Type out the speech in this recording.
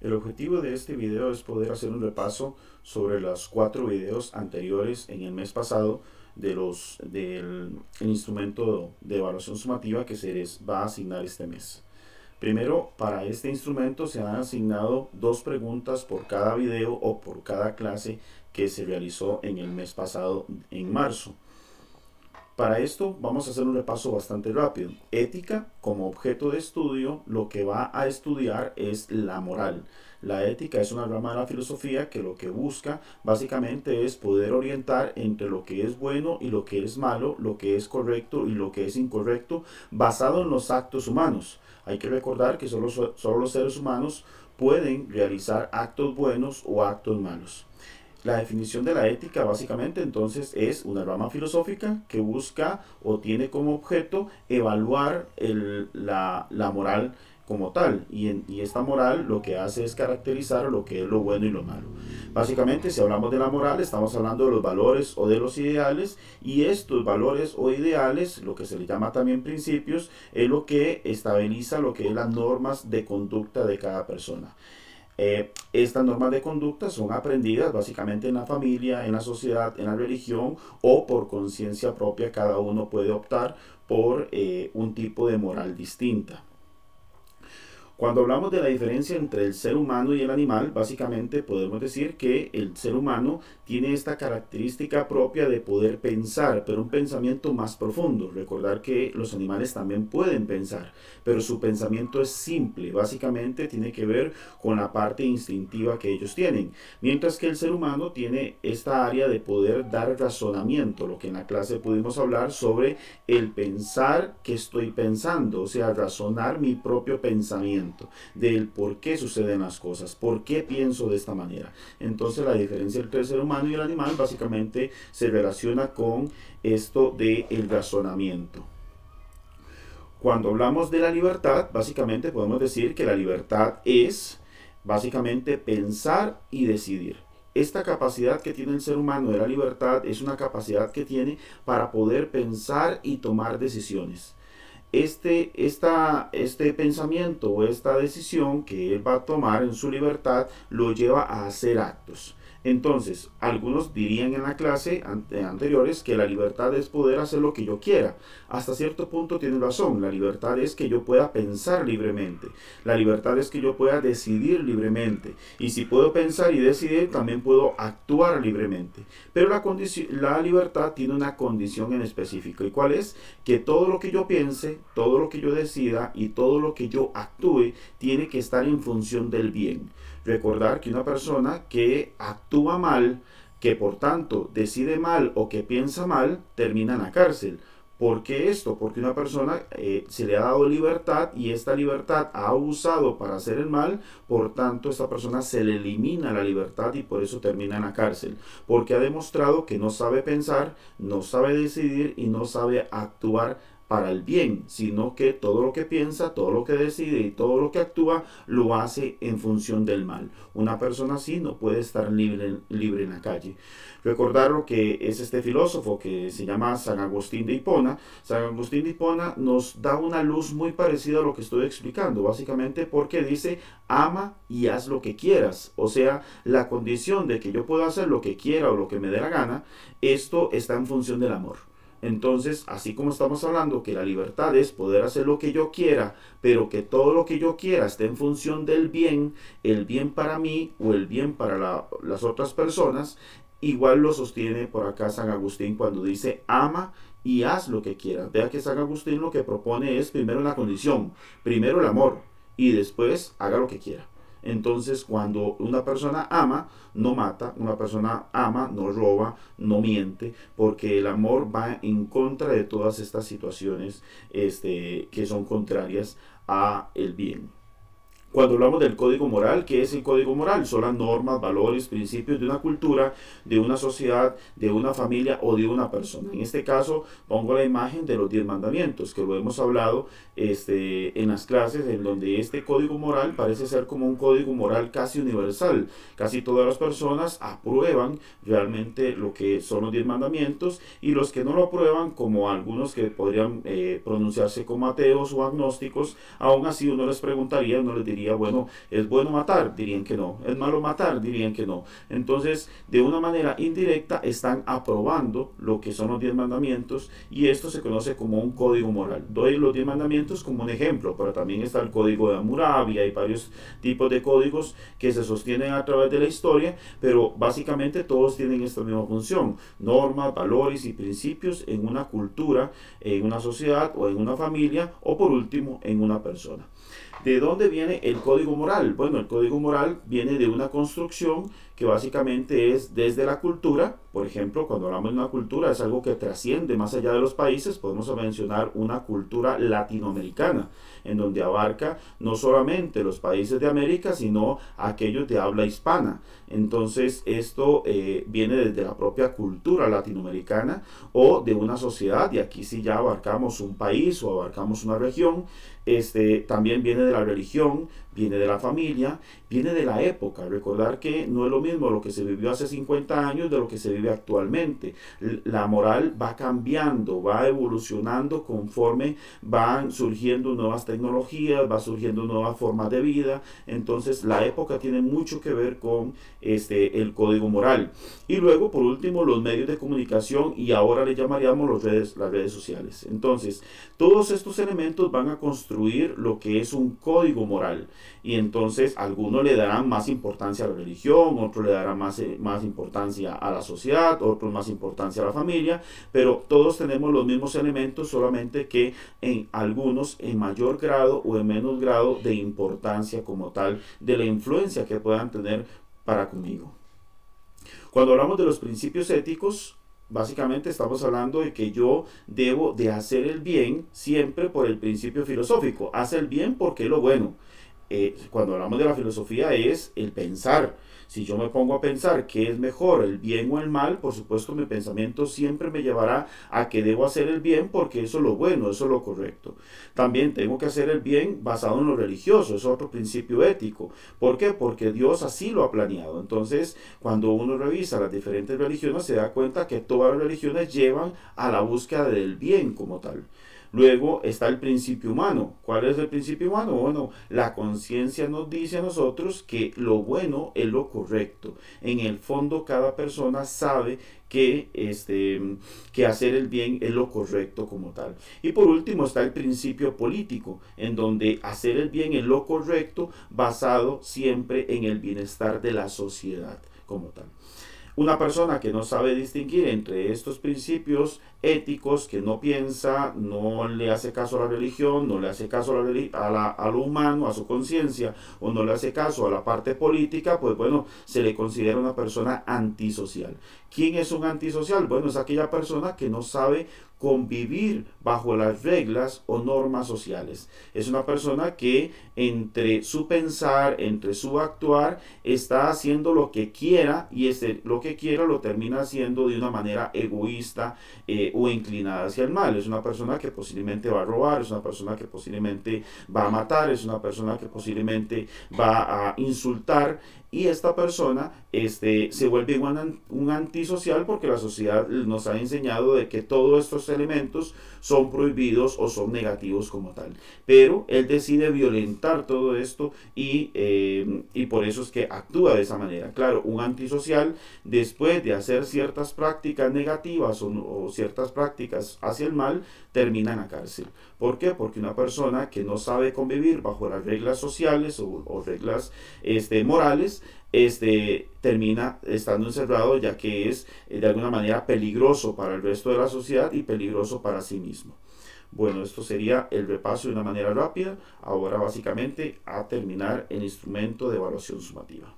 El objetivo de este video es poder hacer un repaso sobre los 4 videos anteriores en el mes pasado del instrumento de evaluación sumativa que se les va a asignar este mes. Primero, para este instrumento se han asignado 2 preguntas por cada video o por cada clase que se realizó en el mes pasado, en marzo. Para esto vamos a hacer un repaso bastante rápido. Ética, como objeto de estudio, lo que va a estudiar es la moral. La ética es una rama de la filosofía que lo que busca básicamente es poder orientar entre lo que es bueno y lo que es malo, lo que es correcto y lo que es incorrecto, basado en los actos humanos. Hay que recordar que solo los seres humanos pueden realizar actos buenos o actos malos. La definición de la ética básicamente entonces es una rama filosófica que busca o tiene como objeto evaluar la moral como tal, y esta moral lo que hace es caracterizar lo que es lo bueno y lo malo. Básicamente, si hablamos de la moral, estamos hablando de los valores o de los ideales, y estos valores o ideales, lo que se le llama también principios, es lo que estabiliza lo que es las normas de conducta de cada persona. Estas normas de conducta son aprendidas básicamente en la familia, en la sociedad, en la religión, o por conciencia propia. Cada uno puede optar por un tipo de moral distinta. Cuando hablamos de la diferencia entre el ser humano y el animal, básicamente podemos decir que el ser humano tiene esta característica propia de poder pensar, pero un pensamiento más profundo. Recordar que los animales también pueden pensar, pero su pensamiento es simple, básicamente tiene que ver con la parte instintiva que ellos tienen. Mientras que el ser humano tiene esta área de poder dar razonamiento, lo que en la clase pudimos hablar sobre el pensar que estoy pensando, o sea, razonar mi propio pensamiento, del por qué suceden las cosas, por qué pienso de esta manera. Entonces la diferencia entre el ser humano y el animal básicamente se relaciona con esto del razonamiento. Cuando hablamos de la libertad, básicamente podemos decir que la libertad es básicamente pensar y decidir. Esta capacidad que tiene el ser humano de la libertad es una capacidad que tiene para poder pensar y tomar decisiones. Este pensamiento o esta decisión que él va a tomar en su libertad lo lleva a hacer actos. Entonces, algunos dirían en la clase anteriores que la libertad es poder hacer lo que yo quiera. Hasta cierto punto tienen razón. La libertad es que yo pueda pensar libremente. La libertad es que yo pueda decidir libremente. Y si puedo pensar y decidir, también puedo actuar libremente. Pero la libertad tiene una condición en específico. ¿Y cuál es? Que todo lo que yo piense, todo lo que yo decida y todo lo que yo actúe tiene que estar en función del bien. Recordar que una persona que actúa mal, que por tanto decide mal o que piensa mal, termina en la cárcel. ¿Por qué esto? Porque una persona se le ha dado libertad y esta libertad ha abusado para hacer el mal, por tanto esta persona se le elimina la libertad y por eso termina en la cárcel. Porque ha demostrado que no sabe pensar, no sabe decidir y no sabe actuar para el bien, sino que todo lo que piensa, todo lo que decide y todo lo que actúa lo hace en función del mal. Una persona así no puede estar libre en la calle. Recordar lo que es este filósofo que se llama San Agustín de Hipona. San Agustín de Hipona nos da una luz muy parecida a lo que estoy explicando, básicamente porque dice: ama y haz lo que quieras. O sea, la condición de que yo pueda hacer lo que quiera o lo que me dé la gana, esto está en función del amor. Entonces, así como estamos hablando que la libertad es poder hacer lo que yo quiera, pero que todo lo que yo quiera esté en función del bien, el bien para mí o el bien para las otras personas, igual lo sostiene por acá San Agustín cuando dice: ama y haz lo que quieras. Vea que San Agustín lo que propone es primero la condición, primero el amor y después haga lo que quiera. Entonces, cuando una persona ama, no mata, una persona ama, no roba, no miente, porque el amor va en contra de todas estas situaciones que son contrarias a el bien. Cuando hablamos del código moral, ¿qué es el código moral? Son las normas, valores, principios de una cultura, de una sociedad, de una familia o de una persona. En este caso, pongo la imagen de los 10 mandamientos, que lo hemos hablado en las clases, en donde este código moral parece ser como un código moral casi universal. Casi todas las personas aprueban realmente lo que son los 10 mandamientos, y los que no lo aprueban, como algunos que podrían pronunciarse como ateos o agnósticos, aún así uno les preguntaría, uno les diría: diría, bueno, ¿es bueno matar? Dirían que no. ¿Es malo matar? Dirían que no. Entonces, de una manera indirecta, están aprobando lo que son los 10 mandamientos, y esto se conoce como un código moral. Doy los 10 mandamientos como un ejemplo, pero también está el código de Hammurabi. Hay varios tipos de códigos que se sostienen a través de la historia, pero básicamente todos tienen esta misma función: normas, valores y principios en una cultura, en una sociedad o en una familia, o por último en una persona. ¿De dónde viene el código moral? Bueno, el código moral viene de una construcción que básicamente es desde la cultura. Por ejemplo, cuando hablamos de una cultura, es algo que trasciende más allá de los países. Podemos mencionar una cultura latinoamericana, en donde abarca no solamente los países de América, sino aquellos de habla hispana. Entonces, esto viene desde la propia cultura latinoamericana o de una sociedad, y aquí sí ya abarcamos un país o abarcamos una región. También viene de la religión, viene de la familia, viene de la época. Recordar que no es lo mismo lo que se vivió hace 50 años de lo que se vive actualmente. La moral va cambiando, va evolucionando conforme van surgiendo nuevas tecnologías, va surgiendo nuevas formas de vida. Entonces la época tiene mucho que ver con el código moral. Y luego, por último, los medios de comunicación, y ahora le llamaríamos las redes sociales. Entonces, todos estos elementos van a construir lo que es un código moral. Y entonces algunos le darán más importancia a la religión, otros le darán más importancia a la sociedad, otros más importancia a la familia, pero todos tenemos los mismos elementos, solamente que en algunos en mayor grado o en menos grado de importancia como tal, de la influencia que puedan tener para conmigo. Cuando hablamos de los principios éticos, básicamente estamos hablando de que yo debo de hacer el bien siempre por el principio filosófico. Haz el bien porque es lo bueno. Cuando hablamos de la filosofía es el pensar. Si yo me pongo a pensar qué es mejor, el bien o el mal, por supuesto mi pensamiento siempre me llevará a que debo hacer el bien porque eso es lo bueno, eso es lo correcto. También tengo que hacer el bien basado en lo religioso, es otro principio ético. ¿Por qué? Porque Dios así lo ha planeado. Entonces, cuando uno revisa las diferentes religiones, se da cuenta que todas las religiones llevan a la búsqueda del bien como tal. Luego está el principio humano. ¿Cuál es el principio humano? Bueno, la conciencia nos dice a nosotros que lo bueno es lo correcto. En el fondo, cada persona sabe que hacer el bien es lo correcto como tal. Y por último está el principio político, en donde hacer el bien es lo correcto, basado siempre en el bienestar de la sociedad como tal. Una persona que no sabe distinguir entre estos principios éticos, que no piensa, no le hace caso a la religión, no le hace caso a lo humano, a su conciencia, o no le hace caso a la parte política, pues bueno, se le considera una persona antisocial. ¿Quién es un antisocial? Bueno, es aquella persona que no sabe convivir bajo las reglas o normas sociales. Es una persona que entre su pensar, entre su actuar, está haciendo lo que quiera, y lo que quiera lo termina haciendo de una manera egoísta o inclinada hacia el mal. Es una persona que posiblemente va a robar, es una persona que posiblemente va a matar, es una persona que posiblemente va a insultar, y esta persona se vuelve un antisocial porque la sociedad nos ha enseñado de que todos estos elementos son prohibidos o son negativos como tal. Pero él decide violentar todo esto y por eso es que actúa de esa manera. Claro, un antisocial, después de hacer ciertas prácticas negativas o ciertas prácticas hacia el mal, termina en la cárcel. ¿Por qué? Porque una persona que no sabe convivir bajo las reglas sociales o reglas morales, termina estando encerrado, ya que es de alguna manera peligroso para el resto de la sociedad y peligroso para sí mismo. Bueno, esto sería el repaso de una manera rápida. Ahora básicamente a terminar el instrumento de evaluación sumativa.